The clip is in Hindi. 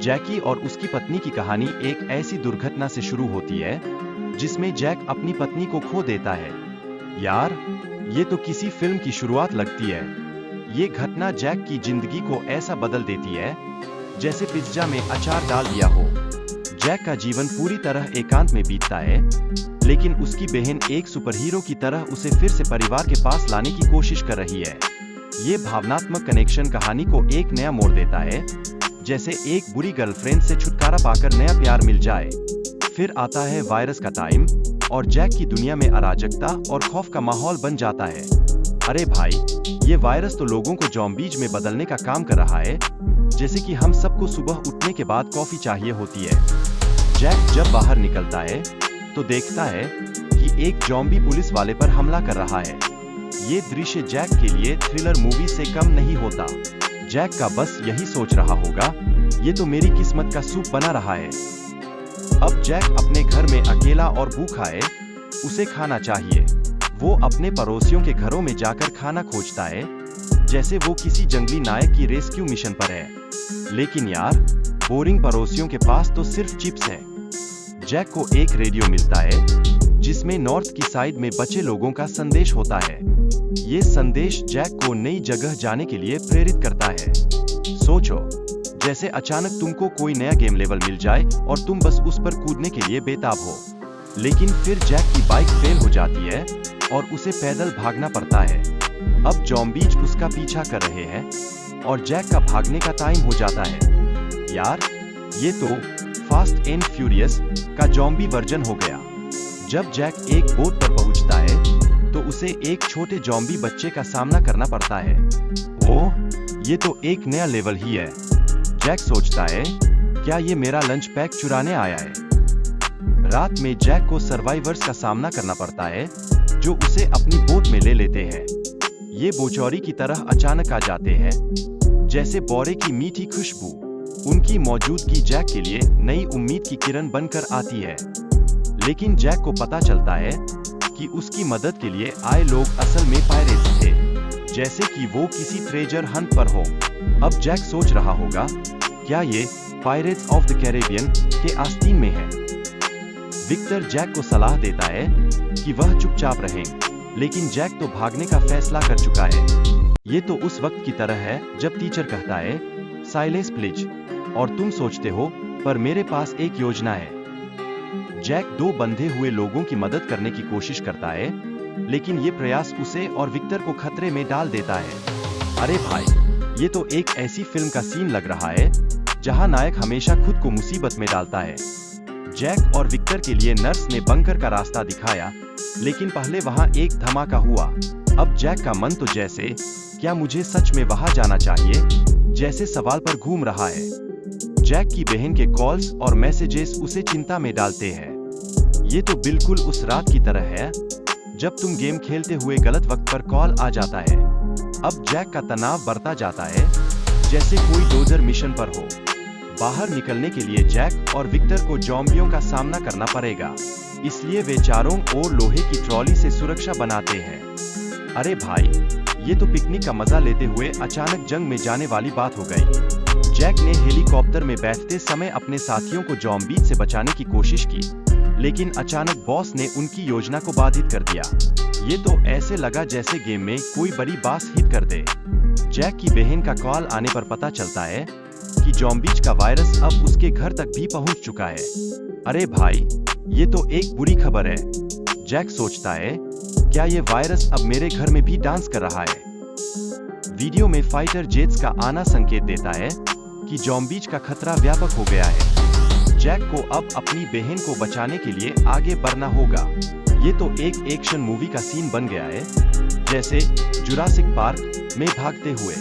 जैकी और उसकी पत्नी की कहानी एक ऐसी दुर्घटना से शुरू होती है जिसमें जैक अपनी पत्नी को खो देता है। यार, ये तो किसी फिल्म की शुरुआत लगती है। ये घटना जैक की जिंदगी को ऐसा बदल देती है जैसे पिज्जा में अचार डाल दिया हो। जैक का जीवन पूरी तरह एकांत में बीतता है, लेकिन उसकी बहन एक सुपरहीरो की तरह उसे फिर से परिवार के पास लाने की कोशिश कर रही है। ये भावनात्मक कनेक्शन कहानी को एक नया मोड़ देता है, जैसे एक बुरी गर्लफ्रेंड से छुटकारा पाकर नया प्यार मिल जाए। फिर आता है वायरस का टाइम और जैक की दुनिया में अराजकता और खौफ का माहौल बन जाता है। अरे भाई, ये वायरस तो लोगों को ज़ॉम्बीज में बदलने का काम कर रहा है, जैसे कि हम सबको सुबह उठने के बाद कॉफी चाहिए होती है। जैक जब बाहर निकलता है तो देखता है कि एक ज़ॉम्बी पुलिस वाले पर हमला कर रहा है। ये दृश्य जैक के लिए थ्रिलर मूवी से कम नहीं होता। जैक का बस यही सोच रहा होगा, ये तो मेरी किस्मत का सूप बना रहा है। अब जैक अपने घर में अकेला और भूखा है, उसे खाना चाहिए। वो अपने पड़ोसियों के घरों में जाकर खाना खोजता है, जैसे वो किसी जंगली नायक की रेस्क्यू मिशन पर है। लेकिन यार, बोरिंग पड़ोसियों के पास तो सिर्फ चिप्स है। जैक को एक रेडियो मिलता है जिसमें नॉर्थ की साइड में बचे लोगों का संदेश होता है। ये संदेश जैक को नई जगह जाने के लिए प्रेरित करता है। सोचो, जैसे अचानक तुमको कोई नया गेम लेवल मिल जाए और तुम बस उस पर कूदने के लिए बेताब हो। लेकिन फिर जैक की बाइक फेल हो जाती है और उसे पैदल भागना पड़ता है। अब ज़ॉम्बीज उसका पीछा कर रहे हैं और जैक का भागने का टाइम हो जाता है। यार, ये तो फास्ट एंड फ्यूरियस का ज़ॉम्बी वर्जन हो गया। जब जैक एक बोट पर पहुंचता है तो उसे एक छोटे ज़ॉम्बी बच्चे का सामना करना पड़ता है। ओह, ये तो एक नया लेवल ही है। जैक सोचता है, क्या ये मेरा लंच पैक चुराने आया है? रात में जैक को सर्वाइवर्स का सामना करना पड़ता है, जो उसे अपनी बोट में ले लेते हैं। ये बोचौरी की तरह अचानक आ जाते हैं, जैसे बोरे की मीठी खुशबू। उनकी मौजूदगी जैक के लिए नई उम्मीद की किरण बनकर आती है। लेकिन जैक को पता चलता है कि उसकी मदद के लिए आए लोग असल में पायरेट्स थे, जैसे कि वो किसी ट्रेजर हंट पर हो। अब जैक सोच रहा होगा, क्या ये पायरेट्स ऑफ द कैरेबियन के आस्तीन में है? विक्टर जैक को सलाह देता है कि वह चुपचाप रहें, लेकिन जैक तो भागने का फैसला कर चुका है। ये तो उस वक्त की तरह है जब टीचर कहता है, साइलेंस प्लीज, और तुम सोचते हो, पर मेरे पास एक योजना है। जैक दो बंधे हुए लोगों की मदद करने की कोशिश करता है, लेकिन ये प्रयास उसे और विक्टर को खतरे में डाल देता है। अरे भाई, ये तो एक ऐसी फिल्म का सीन लग रहा है जहां नायक हमेशा खुद को मुसीबत में डालता है। जैक और विक्टर के लिए नर्स ने बंकर का रास्ता दिखाया, लेकिन पहले वहां एक धमाका हुआ। अब जैक का मन तो जैसे, क्या मुझे सच में वहां जाना चाहिए, जैसे सवाल पर घूम रहा है। जैक की बहन के कॉल्स और मैसेजेस उसे चिंता में डालते हैं। ये तो बिल्कुल उस रात की तरह है जब तुम गेम खेलते हुए गलत वक्त पर कॉल आ जाता है। अब जैक का तनाव बढ़ता जाता है, जैसे कोई डोजर मिशन पर हो। बाहर निकलने के लिए जैक और विक्टर को ज़ॉम्बियों का सामना करना पड़ेगा, इसलिए वे चारों ओर लोहे की ट्रॉली से सुरक्षा बनाते हैं। अरे भाई, ये तो पिकनिक का मजा लेते हुए अचानक जंग में जाने वाली बात हो गई। जैक ने हेलीकॉप्टर में बैठते समय अपने साथियों को ज़ॉम्बीज से बचाने की कोशिश की, लेकिन अचानक बॉस ने उनकी योजना को बाधित कर दिया। ये तो ऐसे लगा जैसे गेम में कोई बड़ी बास हिट कर दे। जैक की बहन का कॉल आने पर पता चलता है कि ज़ॉम्बीज का वायरस अब उसके घर तक भी पहुंच चुका है। अरे भाई, ये तो एक बुरी खबर है। जैक सोचता है, क्या ये वायरस अब मेरे घर में भी डांस कर रहा है? वीडियो में फाइटर जेट्स का आना संकेत देता है कि ज़ॉम्बीज का खतरा व्यापक हो गया है। जैक को अब अपनी बहन को बचाने के लिए आगे बढ़ना होगा। ये तो एक एक्शन मूवी का सीन बन गया है, जैसे जुरासिक पार्क में भागते हुए।